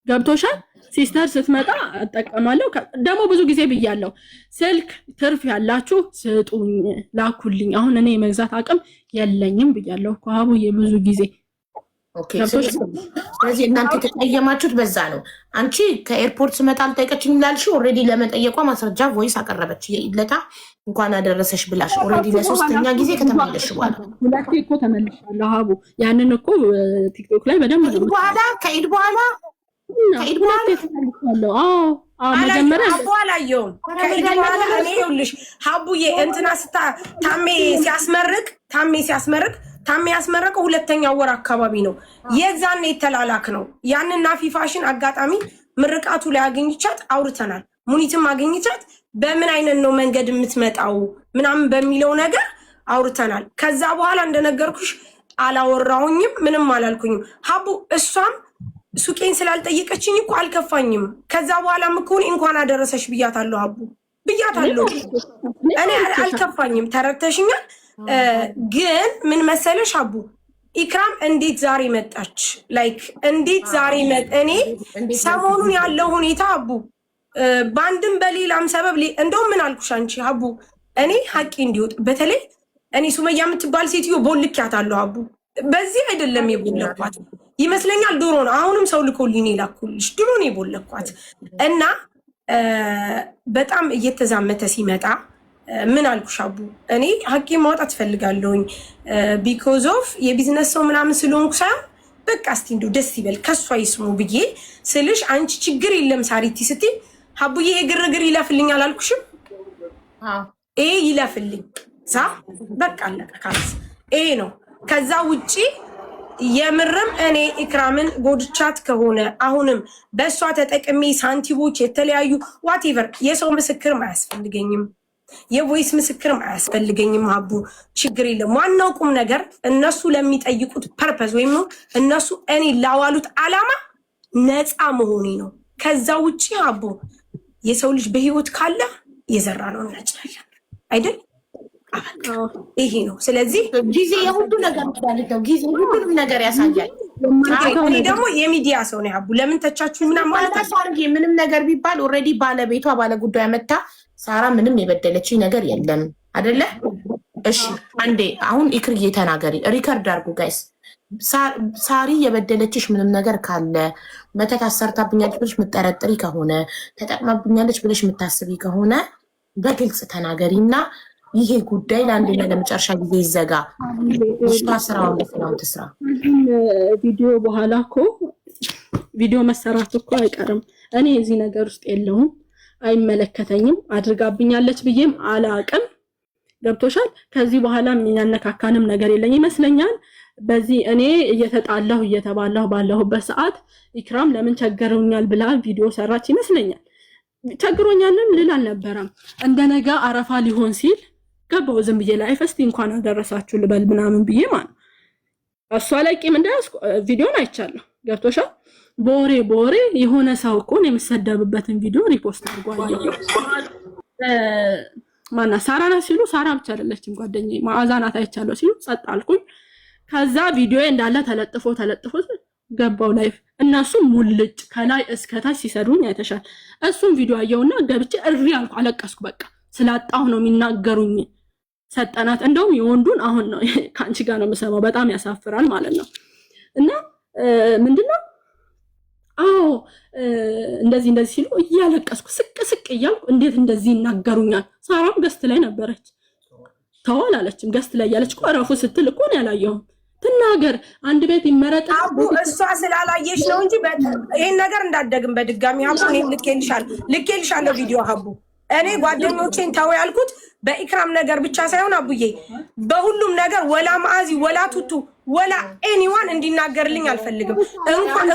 ገብቶሻል? ሲስተር ስትመጣ እጠቀማለሁ። ደግሞ ብዙ ጊዜ ብያለሁ፣ ስልክ ትርፍ ያላችሁ ስጡኝ፣ ላኩልኝ። አሁን እኔ የመግዛት አቅም የለኝም ብያለሁ እኮ አቡዬ ብዙ ጊዜ። ኦኬ ስለዚህ እናንተ የተቀየማችሁት በዛ ነው። አንቺ ከኤርፖርት ስመጣ አልጠየቀችኝም ላልሽው ኦልሬዲ ለመጠየቋ ማስረጃ ቮይስ አቀረበች። የኢለታ እንኳን አደረሰሽ ብላሽ ኦልሬዲ ለሶስተኛ ጊዜ ከተመለሽ በኋላ ሁለቴ እኮ ተመልሻለሁ አቡ። ያንን እኮ ቲክቶክ ላይ በደንብ ነው ከኢድ በኋላ ተመልሻለሁ። አዎ መጀመሪያ ሀቡ አላየውም። ከኢድ በኋላ እኔ ይኸውልሽ ሀቡዬ እንትና ታሜ ሲያስመርቅ ታሜ ያስመረቀው ሁለተኛው ወር አካባቢ ነው። የዛን የተላላክ ነው። ያንን ናፊ ፋሽን አጋጣሚ ምርቃቱ ላይ አገኝቻት አውርተናል። ሙኒትም አገኝቻት በምን አይነት ነው መንገድ የምትመጣው ምናምን በሚለው ነገር አውርተናል። ከዛ በኋላ እንደነገርኩሽ አላወራሁኝም፣ ምንም አላልኩኝም። ሀቡ እሷም ሱቄን ስላልጠየቀችኝ እኮ አልከፋኝም። ከዛ በኋላ ምኮን እንኳን አደረሰሽ ብያታለሁ። ሀቡ ብያታለሁ። እኔ አልከፋኝም። ተረድተሽኛል። ግን ምን መሰለሽ አቡ ኢክራም እንዴት ዛሬ መጣች? ላይክ እንዴት ዛሬ እኔ ሰሞኑን ያለው ሁኔታ አቡ በአንድም በሌላም ሰበብ እንደውም ምን አልኩሽ አንቺ አቡ እኔ ሀቂ እንዲወጥ በተለይ እኔ ሱመያ የምትባል ሴትዮ ቦልኪያታለሁ አቡ። በዚህ አይደለም የቦለኳት ይመስለኛል፣ ድሮ ነው። አሁንም ሰው ልኮልኝ ላኩልሽ፣ ድሮ ነው የቦለኳት እና በጣም እየተዛመተ ሲመጣ ምን አልኩሽ አቡ እኔ ሀቂ ማውጣት ፈልጋለሁኝ ቢኮዝ ኦፍ የቢዝነስ ሰው ምናምን ስለሆንኩ ሳይሆን በቃ እስቲ እንደው ደስ ይበል ከሷ ይስሙ ብዬ ስልሽ አንቺ ችግር የለም ሳሪቲ ስትይ ሀቡዬ የግርግር ይለፍልኝ አላልኩሽም? ይሄ ይለፍልኝ ሳ በቃ አለቀ ካስ ይሄ ነው። ከዛ ውጪ የምርም እኔ ኢክራምን ጎድቻት ከሆነ አሁንም በእሷ ተጠቅሜ ሳንቲቦች የተለያዩ ዋቴቨር የሰው ምስክርም አያስፈልገኝም፣ የቮይስ ምስክርም አያስፈልገኝም። ሀቡ ችግር የለም። ዋናው ቁም ነገር እነሱ ለሚጠይቁት ፐርፐዝ ወይም እነሱ እኔ ላዋሉት አላማ ነፃ መሆኔ ነው። ከዛ ውጪ ሀቡ የሰው ልጅ በህይወት ካለ የዘራ ነው እናጭላለን አይደል? ይሄ ነው። ስለዚህ ጊዜ የሁሉ ነገር ነው። ጊዜ ሁሉንም ነገር ያሳያል። እኔ ደግሞ የሚዲያ ሰው ነው ሀቡ። ለምን ተቻችሁ ምናምን ማለት ምንም ነገር ቢባል ኦልሬዲ ባለቤቷ ባለጉዳይ መታ ሳራ ምንም የበደለች ነገር የለም አይደለ? እሺ አንዴ አሁን ኢክርዬ ተናገሪ፣ ሪከርድ አድርጉ ጋይስ። ሳሪ የበደለችሽ ምንም ነገር ካለ መተት አሰርታብኛለች ብለሽ የምጠረጥሪ ከሆነ ተጠቅማብኛለች ብለሽ የምታስቢ ከሆነ በግልጽ ተናገሪ እና ይሄ ጉዳይ ለአንደኛ ለመጨረሻ ጊዜ ይዘጋ። ልጅቷ ስራውን በስራው ትስራ። ቪዲዮ በኋላ እኮ ቪዲዮ መሰራት እኮ አይቀርም። እኔ እዚህ ነገር ውስጥ የለሁም፣ አይመለከተኝም። አድርጋብኛለች ብዬም አላቅም። ገብቶሻል? ከዚህ በኋላ የሚያነካካንም ነገር የለኝ ይመስለኛል። በዚህ እኔ እየተጣላሁ እየተባላሁ ባለሁበት ሰዓት ኢክራም ለምን ቸገረኛል ብላ ቪዲዮ ሰራች ይመስለኛል። ቸግሮኛልም ልል አልነበረም። እንደነጋ አረፋ ሊሆን ሲል ገባው ዝም ብዬ ላይ ፈስቲ እንኳን አደረሳችሁ ልበል ምናምን ብዬ ማለት እሷ ላይ ቂም እንዳያስኩ ቪዲዮን አይቻለሁ። ገብቶሻል? በወሬ የሆነ ሰው እኮ ነው የምሰደብበትን ቪዲዮ ሪፖስት አድርጓል። ማና ሳራ ናት ሲሉ ሳራ ብቻ አይደለችም ጓደኛዬ ማዕዛ ናት አይቻለሁ ሲሉ ጸጥ አልኩኝ። ከዛ ቪዲዮ እንዳለ ተለጥፎ ገባው ላይፍ እነሱ ሙልጭ ከላይ እስከታች ሲሰዱኝ አይተሻል። እሱም ቪዲዮ አየውና ገብቼ እሪ አልኩ፣ አለቀስኩ። በቃ ስላጣሁ ነው የሚናገሩኝ። ሰጠናት እንደውም የወንዱን አሁን ነው ካንቺ ጋር ነው የምሰማው። በጣም ያሳፍራል ማለት ነው። እና ምንድነው እንደዚህ ሲሉ እያለቀስኩ ስቅ እያልኩ እንዴት እንደዚህ ይናገሩኛል። ሳራም ገስት ላይ ነበረች፣ ተዋል አለችም። ገስት ላይ ያለች ቆረፉ ስትል እኮ ነው ያላየሁም። ትናገር አንድ ቤት ይመረጥ አቡ እሷ ስላላየሽ ነው እንጂ ይሄን ነገር እንዳደግም በድጋሚ ሀቡ እኔ ልኬልሻለሁ ቪዲዮ ሀቡ። እኔ ጓደኞቼን ተው ያልኩት በኢክራም ነገር ብቻ ሳይሆን አቡዬ በሁሉም ነገር ወላ ማአዚ ወላ ቱቱ ወላ ኤኒዋን እንዲናገርልኝ አልፈልግም። እንኳን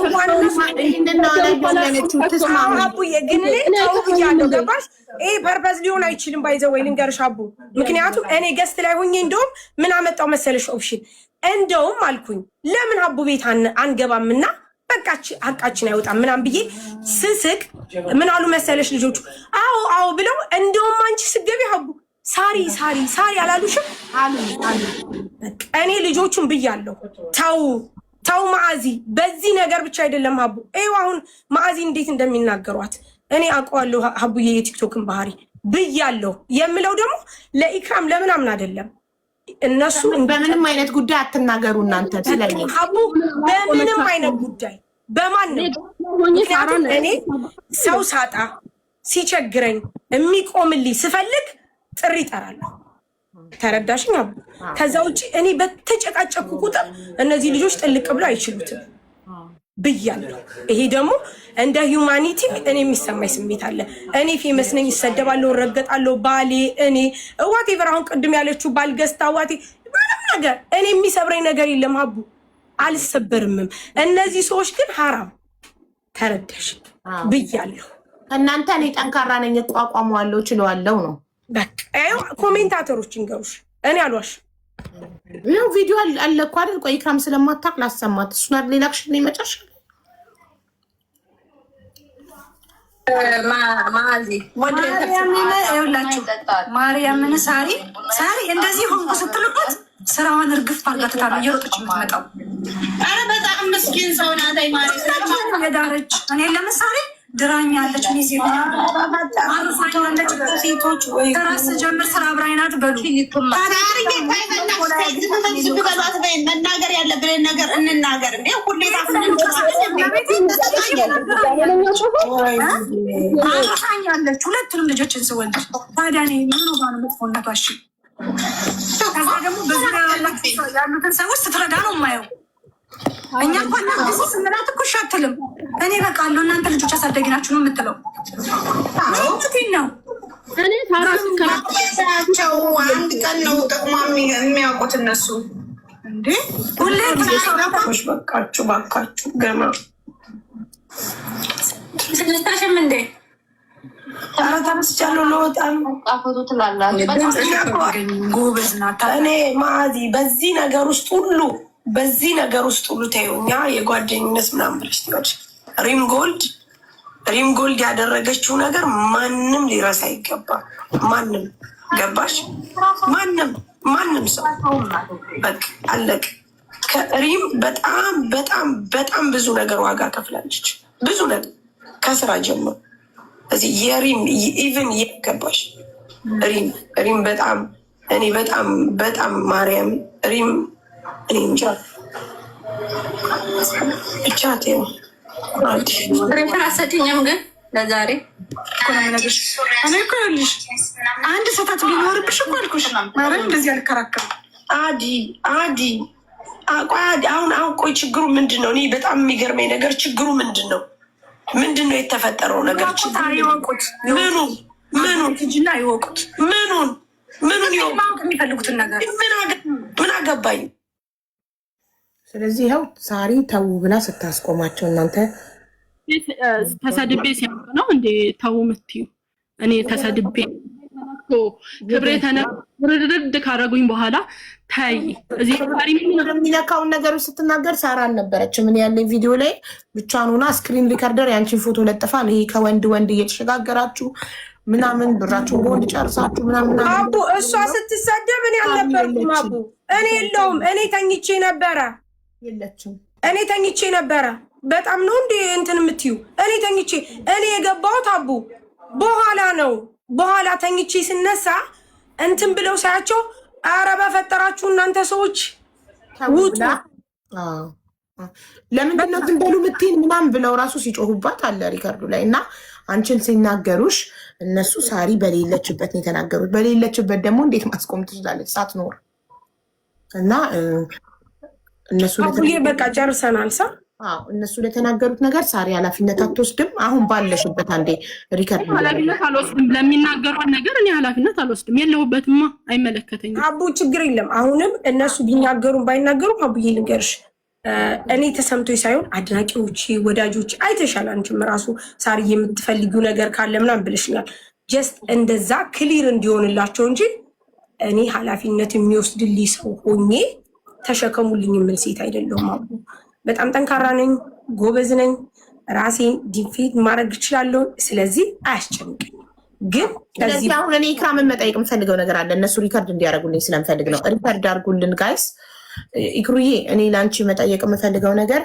አቡዬ ግን እኔ ተው ብያለሁ። ገባሽ? ይሄ ፐርፐዝ ሊሆን አይችልም። ባይዘው ወይ ልንገርሽ አቡ፣ ምክንያቱም እኔ ገስት ላይ ሆኜ እንደውም ምን አመጣው መሰለሽ ኦፕሽን እንደውም አልኩኝ ለምን ሀቡ ቤት አንገባምና በቃች ሀቃችን አይወጣም ምናምን ብዬ ስስቅ ምን አሉ መሰለሽ ልጆቹ አዎ ብለው እንደውም አንቺ ስገቢ ሀቡ ሳሪ አላሉሽም? እኔ ልጆቹን ብያለሁ ተው ተው ማዓዚ፣ በዚህ ነገር ብቻ አይደለም ሀቡ። ይኸው አሁን ማዓዚ እንዴት እንደሚናገሯት እኔ አውቀዋለሁ። ሀቡዬ የቲክቶክን ባህሪ ብያለሁ የምለው ደግሞ ለኢክራም ለምናምን አይደለም። እነሱ በምንም አይነት ጉዳይ አትናገሩ እናንተ ስለኔ ሀቡ፣ በምንም አይነት ጉዳይ በማንም። ምክንያቱም እኔ ሰው ሳጣ ሲቸግረኝ የሚቆምልኝ ስፈልግ ጥሪ እጠራለሁ። ተረዳሽኝ ሀቡ? ከዛ ውጭ እኔ በተጨቃጨኩ ቁጥር እነዚህ ልጆች ጥልቅ ብሎ አይችሉትም ብያለሁ። ይሄ ደግሞ እንደ ሂውማኒቲ እኔ የሚሰማኝ ስሜት አለ። እኔ ፌመስ ነኝ፣ ይሰደባለሁ፣ ረገጣለሁ። ባሌ እኔ ዋቴቨር፣ አሁን ቅድም ያለችው ባልገዝታ ዋቴ ምንም ነገር እኔ የሚሰብረኝ ነገር የለም ሀቡ፣ አልሰበርምም። እነዚህ ሰዎች ግን ሀራም ተረዳሽ ብያለሁ። እናንተ እኔ ጠንካራ ነኝ፣ እቋቋመዋለሁ፣ ችለዋለሁ ነው በቃ። ኮሜንታተሮች እንገሩሽ፣ እኔ አልዋሽ። ይኸው ቪዲዮ አለ እኮ አይደል? ቆይ ኢክራም ስለማታውቅ ላሰማት። እሱን አይደል ሌላ ክሽን ይመጫሽ ማዚ ማርያምን ሳሪ እንደዚህ ሆንኩ ስትልበት ስራዋን እርግፍ አርጋትታ ነው እየሮጠች የምትመጣው። አረ በጣም ምስኪን ሰው ናት። የዳረች እኔ ለምሳሌ ድራኛለች አርፋለች። ሴቶች ራስ ጀምር ስራ አብራይናት በሉ መናገር ያለብንን ነገር እንናገር። እንዴ ሁሌ አርፋኛለች ሁለቱንም ልጆችን ስወልድ። ታዲያ እኔ ምን ሆና ነው መጥፎነቷ? እሺ ከዛ ደግሞ በዙሪያ ያሉትን ሰዎች ስትረዳ ነው የማየው። እኛ እንኳን ስንላት እኮ እሺ አትልም። እኔ በቃ አለው እናንተ ልጆች አሳደጊ ናችሁ ነው የምትለው። ምንትን ነው እኔ ታራቸው አንድ ቀን ነው ጥቅማ የሚያውቁት እነሱ። እንዴ ሁሌ በቃችሁ ባካችሁ። ገና ስልስታሽም እንዴ ተመስቻለሁ። ለወጣ ጣፈቱ ትላላችሁ። ጎበዝ ናት። እኔ ማዚ በዚህ ነገር ውስጥ ሁሉ ተይው። እኛ የጓደኝነት ምናምን ብለሽ ትይዋለሽ። ሪም ጎልድ ያደረገችው ነገር ማንም ሊረሳ አይገባም። ማንም ገባሽ? ማንም ሰው በቃ አለቅ። ከሪም በጣም በጣም በጣም ብዙ ነገር ዋጋ ከፍላለች። ብዙ ነገር ከስራ ጀምሮ እዚህ የሪም ኢቨን ገባሽ? ሪም በጣም እኔ በጣም ማርያም ሪም እኔ እንጃ ብቻ ነው። ራሰትኛም ግን ለዛሬ እኔ እኮ ይኸውልሽ አንድ ሰታት ቢኖርብሽ እኮ አልኩሽ። ኧረ እንደዚህ አልከራከርም። አዲ አሁን ቆይ ችግሩ ምንድን ነው? እኔ በጣም የሚገርመኝ ነገር ችግሩ ምንድን ነው? የተፈጠረው ነገር? ይወቁት። ምኑን ጅና ይወቁት። ምኑን ማወቅ የሚፈልጉትን ነገር ምን አገባኝ? ስለዚህ ይኸው ሳሪ ተው ብላ ስታስቆማቸው እናንተ ተሰድቤ ሲያውቅ ነው እንዴ ተው የምትዩ? እኔ ተሰድቤ ክብሬ ተነርድድ ካረጉኝ በኋላ ታይ እዚህ የሚነካውን ነገር ስትናገር ሳራ አልነበረችም። ምን ያለኝ ቪዲዮ ላይ ብቻዋን ሆና ስክሪን ሪከርደር ያንቺን ፎቶ ለጥፋ ነው ይሄ ከወንድ እየተሸጋገራችሁ ምናምን ብራችሁን በወንድ ጨርሳችሁ ምናምን አቡ እሷ ስትሳደብ እኔ አልነበርኩም። አቡ እኔ የለውም። እኔ ተኝቼ ነበረ። የለችም። እኔ ተኝቼ ነበረ። በጣም ነው እንዴ እንትን የምትዩ? እኔ የገባሁት አቡ በኋላ ነው። በኋላ ተኝቼ ስነሳ እንትን ብለው ሳያቸው ኧረ በፈጠራችሁ እናንተ ሰዎች ውጡ። ለምንድን ነው ዝም በሉ ምትይን ምናምን ብለው ራሱ ሲጮሁባት አለ ሪከርዱ ላይ። እና አንቺን ሲናገሩሽ እነሱ ሳሪ በሌለችበት ነው የተናገሩት። በሌለችበት ደግሞ እንዴት ማስቆም ትችላለች ሳትኖር? እና እነሱ በቃ ጨርሰናል። እነሱ ለተናገሩት ነገር ሳሪ ኃላፊነት አትወስድም። አሁን ባለሽበት አንዴ ሪከርድ ኃላፊነት አልወስድም። ለሚናገሩት ነገር እኔ ኃላፊነት አልወስድም። የለሁበትማ፣ አይመለከተኝም። አቡ ችግር የለም። አሁንም እነሱ ቢናገሩም ባይናገሩም አቡዬ ልንገርሽ፣ እኔ ተሰምቶኝ ሳይሆን አድናቂዎች፣ ወዳጆች አይተሻል። አንቺም ራሱ ሳሪ የምትፈልጊው ነገር ካለ ምናምን ብለሽኛል። ጀስት እንደዛ ክሊር እንዲሆንላቸው እንጂ እኔ ኃላፊነት የሚወስድልኝ ሰው ሆኜ ተሸከሙልኝ የምል ሴት አይደለሁም። አቡ በጣም ጠንካራ ነኝ፣ ጎበዝ ነኝ፣ ራሴን ዲፌት ማድረግ እችላለሁ። ስለዚህ አያስጨንቀኝ። ግን ስለዚህ አሁን እኔ ኢክራምን መጠየቅ የምፈልገው ነገር አለ። እነሱ ሪከርድ እንዲያደርጉልኝ ስለምፈልግ ነው። ሪከርድ አድርጉልን ጋይስ። ኢክሩዬ እኔ ለአንቺ መጠየቅ የምፈልገው ነገር